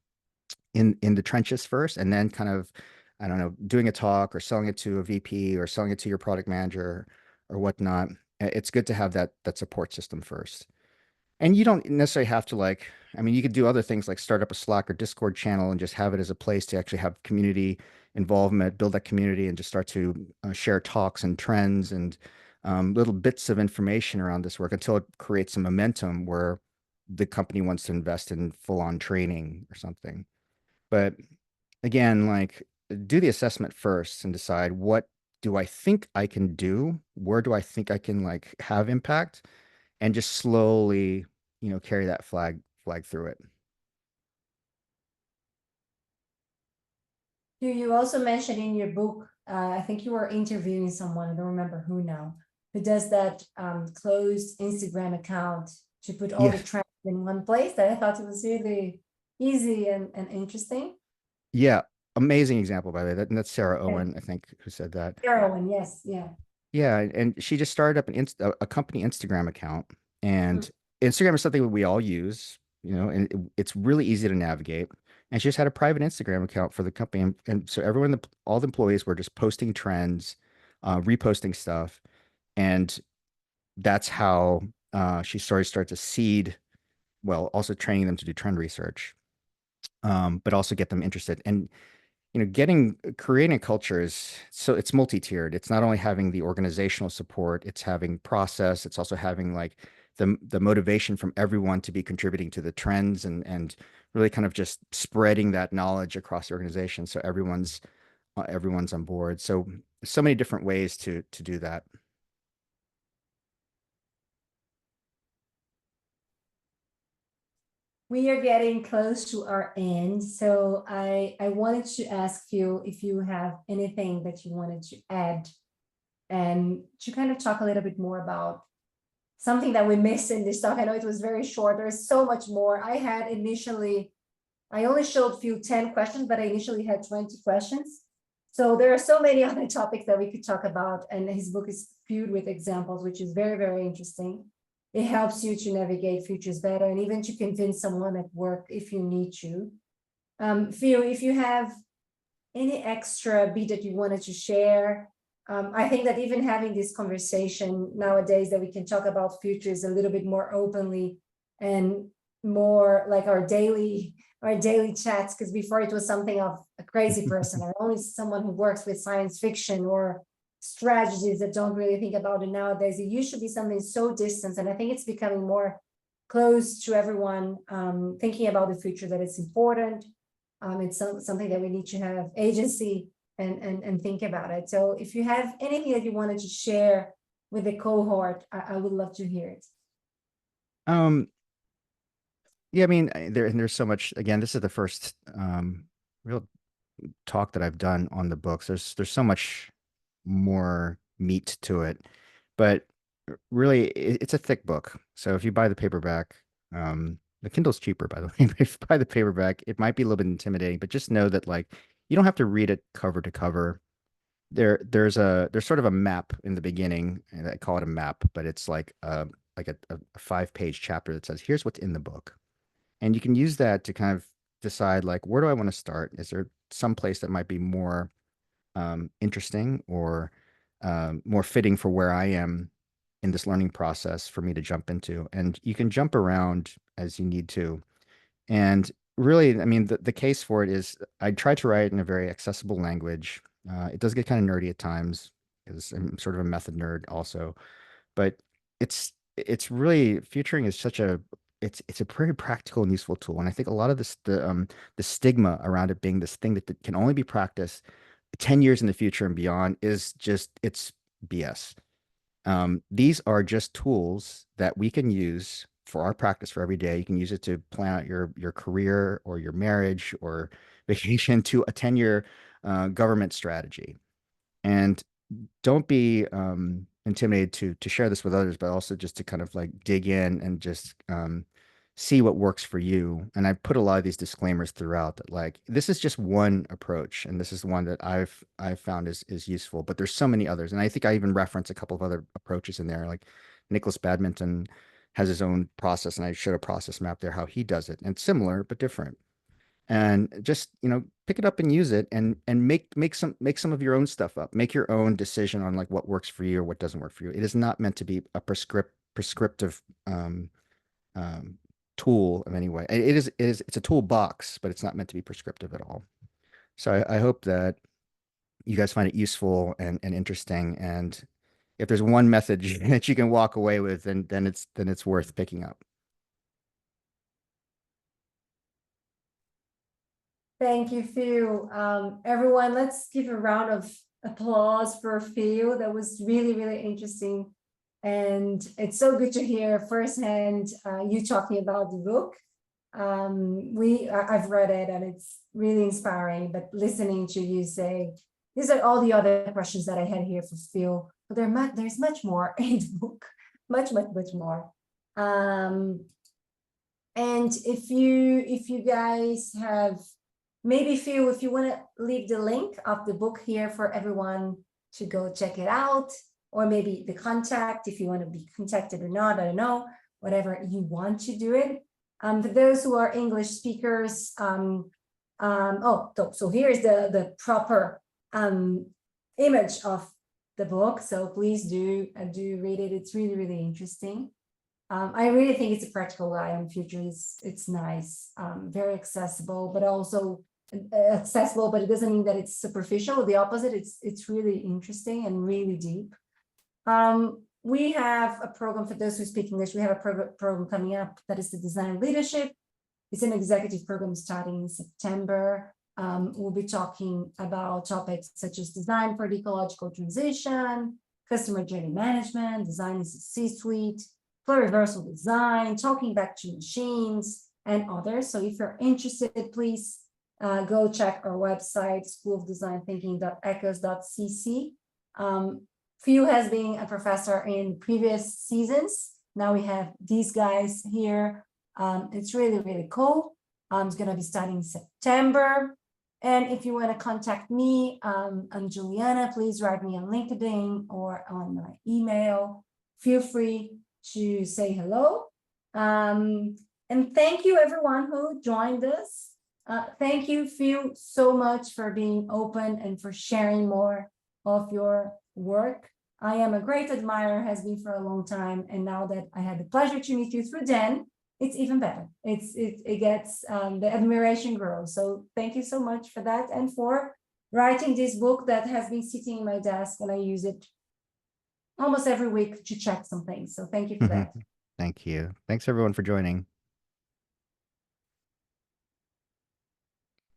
in the trenches first, and then kind of, I don't know, doing a talk or selling it to a VP or selling it to your product manager or whatnot, it's good to have that support system first. And you don't necessarily have to like, I mean, you could do other things like start up a Slack or Discord channel and just have it as a place to actually have community involvement, build that community, and just start to share talks and trends and little bits of information around this work until it creates some momentum where the company wants to invest in full-on training or something. But again, like do the assessment first and decide, what do I think I can do? Where do I think I can like have impact? And just slowly, carry that flag through it. You also mentioned in your book, I think you were interviewing someone, I don't remember who now, who does that closed Instagram account to put all Yeah. the trends in one place, that I thought it was really easy and interesting. Yeah. Amazing example, by the way. That's Sarah Yeah. Owen, I think, who said that. Heroin, yes, yeah. Yeah. And she just started up a company Instagram account. Mm. And Instagram is something that we all use, and it's really easy to navigate. And she just had a private Instagram account for the company. And so all the employees were just posting trends, reposting stuff. And that's how she started to seed, well, also training them to do trend research, but also get them interested. And creating a culture it's multi-tiered. It's not only having the organizational support, it's having process. It's also having like the motivation from everyone to be contributing to the trends and really kind of just spreading that knowledge across the organization so everyone's on board. So many different ways to do that. we are getting close to our end. So I wanted to ask you if you have anything that you wanted to add and to kind of talk a little bit more about something that we missed in this talk. I know it was very short. There's so much more. I only showed you 10 questions, but I initially had 20 questions. So there are so many other topics that we could talk about. And his book is filled with examples, which is very, very interesting. It helps you to navigate futures better and even to convince someone at work if you need to. Phil, if you have any extra bit that you wanted to share, I think that even having this conversation nowadays that we can talk about futures a little bit more openly and more like our daily chats, because before it was something of a crazy person or only someone who works with science fiction or strategies that don't really think about it nowadays. It used to be something so distant, and I think it's becoming more close to everyone, thinking about the future, that it's important. It's something that we need to have agency and think about it. So if you have anything that you wanted to share with the cohort, I would love to hear it. Yeah, I mean, there's so much. Again, this is the first real talk that I've done on the books. There's so much more meat to it, but really, it's a thick book. So if you buy the paperback, the Kindle's cheaper, by the way. But if you buy the paperback, it might be a little bit intimidating, but just know that like you don't have to read it cover to cover. There's sort of a map in the beginning, and I call it a map, but it's like a 5-page chapter that says here's what's in the book. And you can use that to kind of decide like where do I want to start? Is there some place that might be more interesting or more fitting for where I am in this learning process for me to jump into? And you can jump around as you need to. And really, I mean, the case for it is I try to write in a very accessible language. It does get kind of nerdy at times because I'm sort of a method nerd also, but it's really futuring is such a it's a very practical and useful tool. And I think a lot of the stigma around it being this thing that can only be practiced 10 years in the future and beyond is just it's BS. These are just tools that we can use for our practice for every day. You can use it to plan out your career or your marriage or vacation to a 10-year government strategy. And don't be intimidated to share this with others, but also just to kind of like dig in and just see what works for you. And I put a lot of these disclaimers throughout that like this is just one approach, and this is the one that I've found is useful. But there's so many others, and I think I even reference a couple of other approaches in there. Like Nicholas Badminton has his own process, and I showed a process map there how he does it, and it's similar but different. And just pick it up and use it, and make some of your own stuff up, make your own decision on like what works for you or what doesn't work for you. It is not meant to be a prescriptive um, tool of any way. It's a toolbox, but it's not meant to be prescriptive at all. So I hope that you guys find it useful and interesting, and if there's one method that you can walk away with, then it's worth picking up. Thank you, Phil. Everyone, let's give a round of applause for Phil. That was really, really interesting. And it's so good to hear firsthand you talking about the book. I've read it and it's really inspiring, but listening to you say, these are all the other questions that I had here for Phil, but there's much more in the book, much more. And if you guys have, maybe Phil, if you want to leave the link of the book here for everyone to go check it out, or maybe the contact, if you want to be contacted or not, I don't know, whatever you want to do it. For those who are English speakers, so here's the proper image of the book. So please do read it. It's really, really interesting. I really think it's a practical guide on future. It's nice, very accessible, but also accessible, but it doesn't mean that it's superficial. The opposite, it's really interesting and really deep. We have a program for those who speak English. We have a program coming up that is the Design Leadership. It's an executive program starting in September. We'll be talking about topics such as design for the ecological transition, customer journey management, design is a C-suite, pluriversal design, talking back to machines, and others. So if you're interested, please go check our website, schoolofdesignthinking.ecos.cc. Phil has been a professor in previous seasons. Now we have these guys here. It's really, really cool. It's going to be starting in September. And if you want to contact me, I'm Juliana. Please write me on LinkedIn or on my email. Feel free to say hello. And thank you, everyone who joined us. Thank you, Phil, so much for being open and for sharing more of your work. I am a great admirer, has been for a long time. And now that I had the pleasure to meet you through Dan, it's even better. It gets the admiration grows. So thank you so much for that and for writing this book that has been sitting in my desk, and I use it almost every week to check some things. So thank you for that. Thank you. Thanks everyone for joining.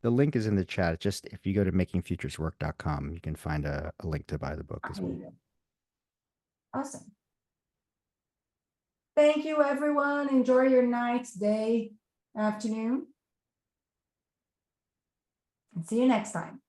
The link is in the chat. Just if you go to makingfutureswork.com, you can find a link to buy the book as well. Awesome. Thank you, everyone. Enjoy your night, day, afternoon. And see you next time.